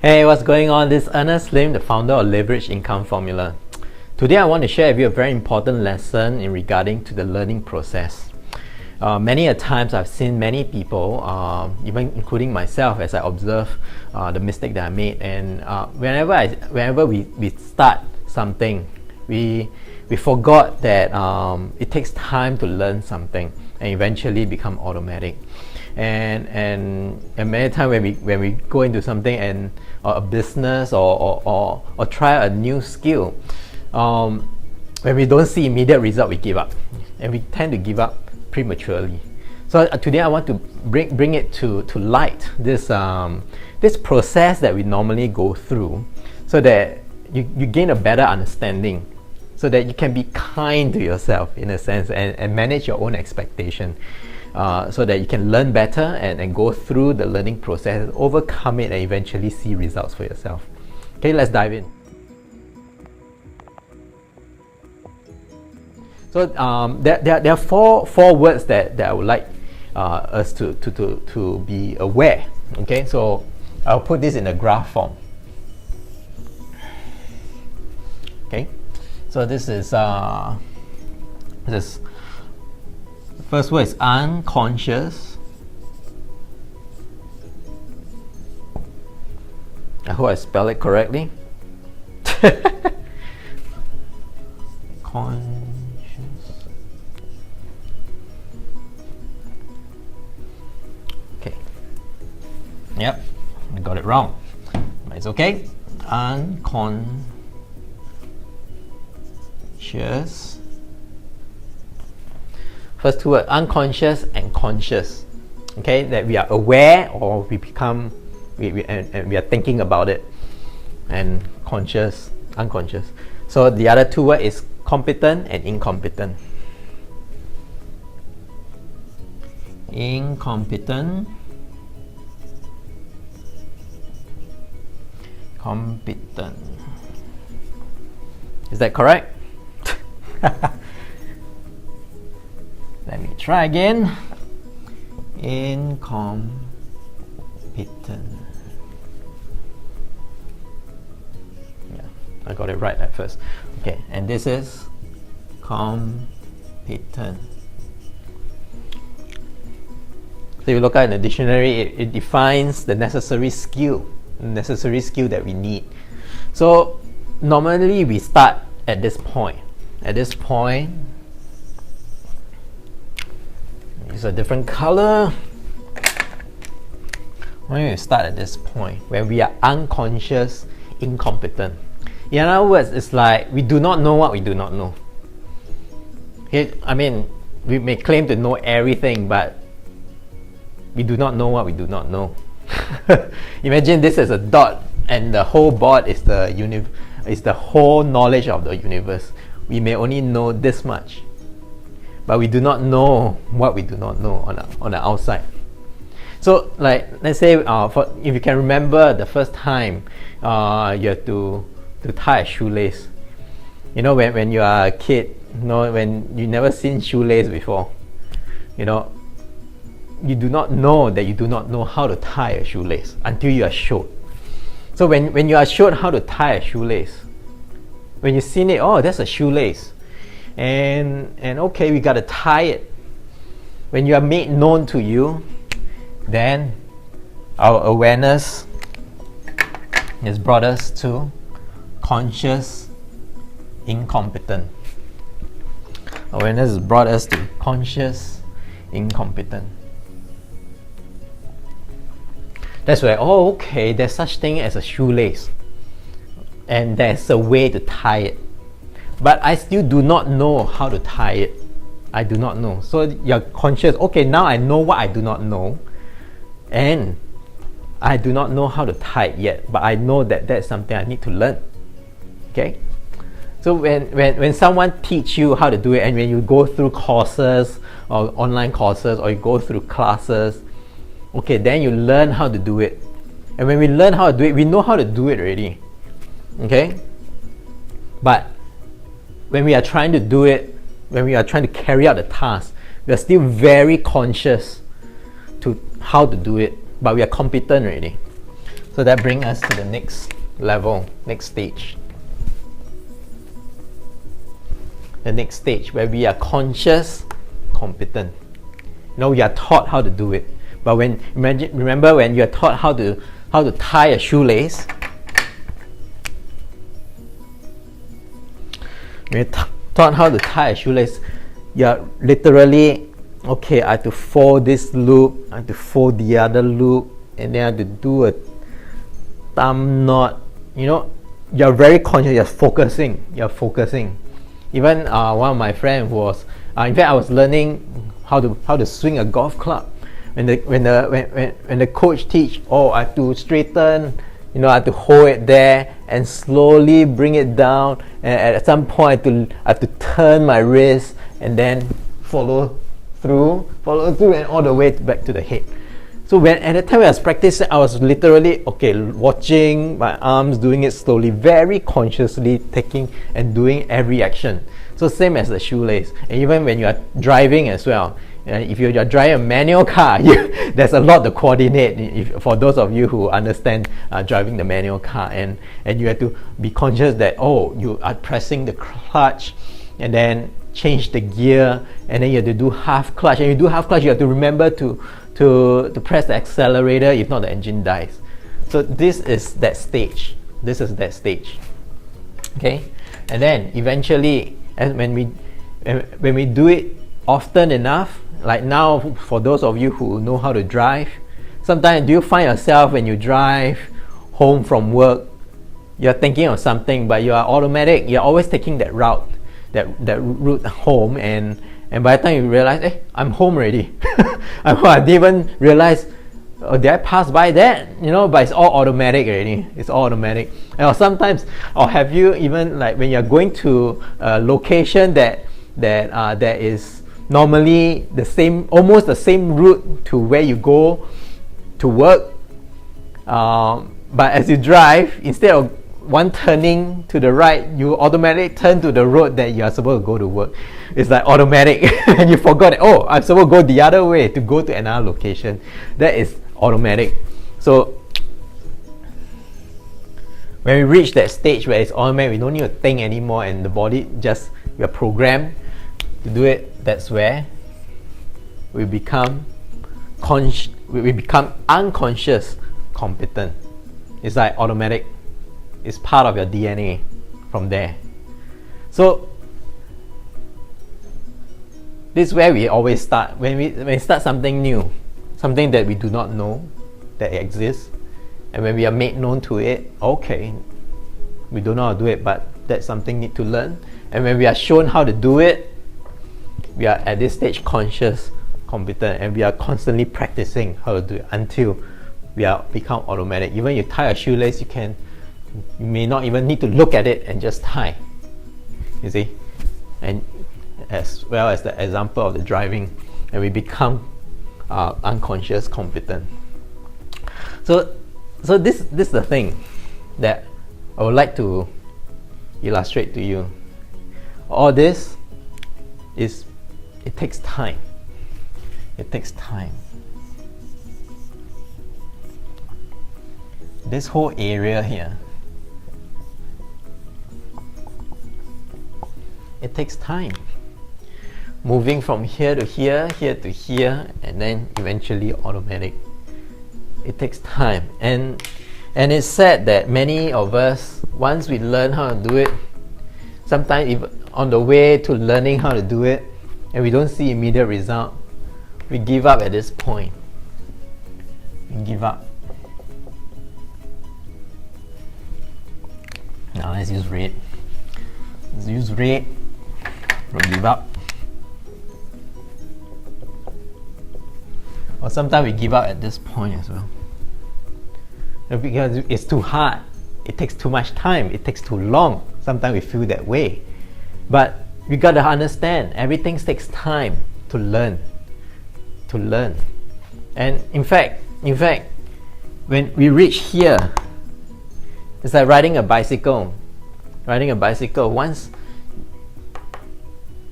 Hey, what's going on? This is Ernest, the founder of Leverage Income Formula. Today I want to share with you a very important lesson in regarding to the learning process. Many a times I've seen many people, even including myself, as I observe the mistake that I made. And whenever we start something, we forgot that it takes time to learn something and eventually become automatic. And many times when we go into something and or a business or try a new skill, when we don't see immediate result, we give up, and we tend to give up prematurely. So today I want to bring it to light, this process that we normally go through, so that you gain a better understanding, so that you can be kind to yourself in a sense and manage your own expectation. So that you can learn better and go through the learning process, overcome it, and eventually see results for yourself. Okay, let's dive in. So there are four words that I would like us to be aware. Okay, so I'll put this in a graph form. Okay, so this is first word is unconscious. I hope I spell it correctly. Conscious. Okay. Yep, I got it wrong. But it's okay. Unconscious. First two words, unconscious and conscious. Okay, that we are aware or we become, and we are thinking about it, and conscious, unconscious. So the other two words is competent and incompetent. Incompetent, competent. Is that correct? Let me try again. Incompetent. Yeah, I got it right at first. Okay, and this is competent. So if you look at in the dictionary, it defines the necessary skill that we need. So normally we start at this point. At this point, use a different color. When we start at this point, when we are unconscious, incompetent. In other words, it's like we do not know what we do not know. Okay? I mean, we may claim to know everything, but we do not know what we do not know. Imagine this as a dot, and the whole board is the whole knowledge of the universe. We may only know this much, but we do not know what we do not know on the outside. So, like, let's say, if you can remember the first time you have to tie a shoelace. You know, when you are a kid, you know, when you never seen shoelace before, you know, you do not know that you do not know how to tie a shoelace until you are showed. So when you are showed how to tie a shoelace, when you seen it, oh, that's a shoelace. And okay, we gotta tie it. When you are made known to you, then our awareness has brought us to conscious incompetent. Awareness has brought us to conscious incompetent. That's where, oh, okay, there's such thing as a shoelace, and there's a way to tie it. But I still do not know how to tie it. I do not know. So you're conscious, okay, now I know what I do not know, and I do not know how to tie it yet, but I know that that's something I need to learn. Okay? So when someone teach you how to do it, and when you go through courses or online courses, or you go through classes, okay, then you learn how to do it. And when we learn how to do it, we know how to do it already. Okay? But when we are trying to do it, when we are trying to carry out the task, we are still very conscious to how to do it, but we are competent already. So that brings us to the next level, next stage. The next stage where we are conscious, competent. We are taught how to do it. But remember when you are taught how to tie a shoelace, when you're taught how to tie a shoelace, you're literally, okay, I have to fold this loop, I have to fold the other loop, and then I have to do a thumb knot. You're very conscious, you're focusing. Even one of my friends was, in fact, I was learning how to swing a golf club. When the coach teach, I have to straighten, I have to hold it there and slowly bring it down, and at some point I have to turn my wrist and then follow through and all the way back to the head. So at the time I was practicing, I was literally watching my arms, doing it slowly, very consciously, taking and doing every action. So same as the shoelace. And even when you are driving as well, if you're driving a manual car, there's a lot to coordinate. For those of you who understand driving the manual car, and you have to be conscious that you are pressing the clutch, and then change the gear, and then you have to do half clutch. And you do half clutch, you have to remember to press the accelerator, if not the engine dies. So this is that stage. Okay, and then eventually, when we do it often enough, like now, for those of you who know how to drive, sometimes do you find yourself when you drive home from work, you're thinking of something, but you are automatic, you're always taking that route home, and by the time you realize, I'm home already. I didn't even realize, did I pass by that? But it's all automatic already. It's all automatic. Or sometimes, have you even, like when you're going to a location that is normally almost the same route to where you go to work, but as you drive, instead of one turning to the right, you automatically turn to the road that you are supposed to go to work. It's like automatic, and you forgot that, I'm supposed to go the other way to go to another location. That is automatic. So when we reach that stage where it's automatic, we don't need to think anymore, and the body we are programmed to do it. That's where we become unconscious competent. It's like automatic. It's part of your DNA from there. So this is where we always start. When we start something new, something that we do not know that exists, and when we are made known to it, we don't know how to do it, but that's something we need to learn. And when we are shown how to do it, we are at this stage conscious, competent, and we are constantly practicing how to do it until we become automatic. Even you tie a shoelace, you may not even need to look at it and just tie. You see, and as well as the example of the driving, and we become unconscious competent. So this is the thing that I would like to illustrate to you. All this it takes time. It takes time. This whole area here, it takes time. Moving from here to here, here to here, and then eventually automatic. It takes time. And it's sad that many of us, once we learn how to do it, sometimes if on the way to learning how to do it, and we don't see immediate result, we give up at this point. We give up. Now let's use red. Don't give up. Or sometimes we give up at this point as well. Because it's too hard. It takes too much time. It takes too long. Sometimes we feel that way. But we got to understand, everything takes time to learn. And in fact, when we reach here, it's like riding a bicycle. Once,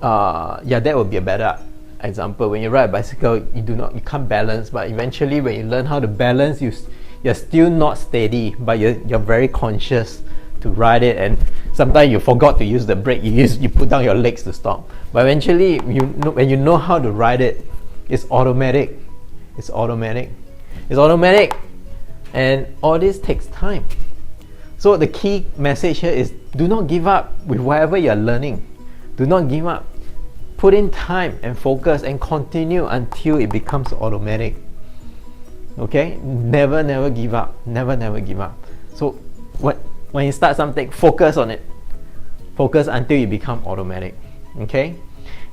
that would be a better example. When you ride a bicycle, you can't balance, but eventually when you learn how to balance, you you're still not steady, but you're very conscious to ride it, and sometimes you forgot to use the brake, you put down your legs to stop. But eventually, when you know how to ride it, it's automatic. It's automatic. It's automatic, and all this takes time. So the key message here is, do not give up with whatever you're learning. Do not give up. Put in time and focus and continue until it becomes automatic. Okay? Never give up. Never give up. So when you start something, focus on it. Focus until you become automatic. Okay?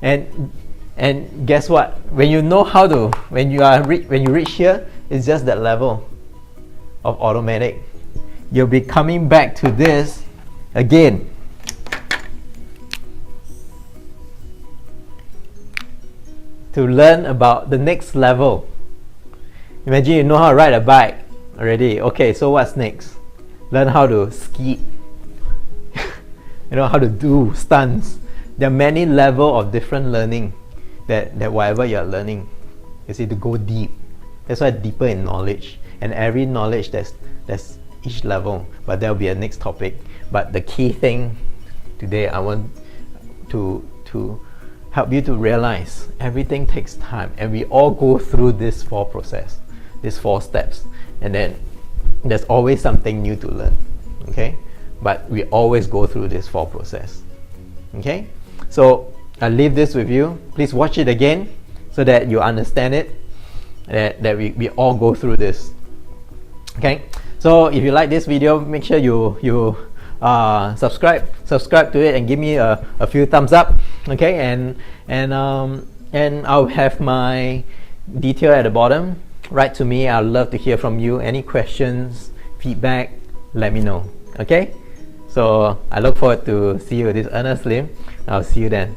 And guess what? When you know how to, when you reach here, it's just that level of automatic. You'll be coming back to this again. To learn about the next level. Imagine you know how to ride a bike already. Okay, so what's next? Learn how to ski. You know how to do stunts. There are many levels of different learning that whatever you're learning, you see, to go deep. That's why deeper in knowledge. And every knowledge, there's each level, but there'll be a next topic. But the key thing today, I want to help you to realize everything takes time, and we all go through this 4 process, these 4 steps, and then there's always something new to learn. Okay, but we always go through this 4 process. Okay, so I'll leave this with you. Please watch it again so that you understand it, that we all go through this. Okay, so if you like this video, make sure you subscribe to it and give me a few thumbs up. Okay, and I'll have my detail at the bottom. Write to me. I'd love to hear from you. Any questions, feedback, let me know. Okay, so I look forward to see you. This is Ernest Lim. I'll see you then.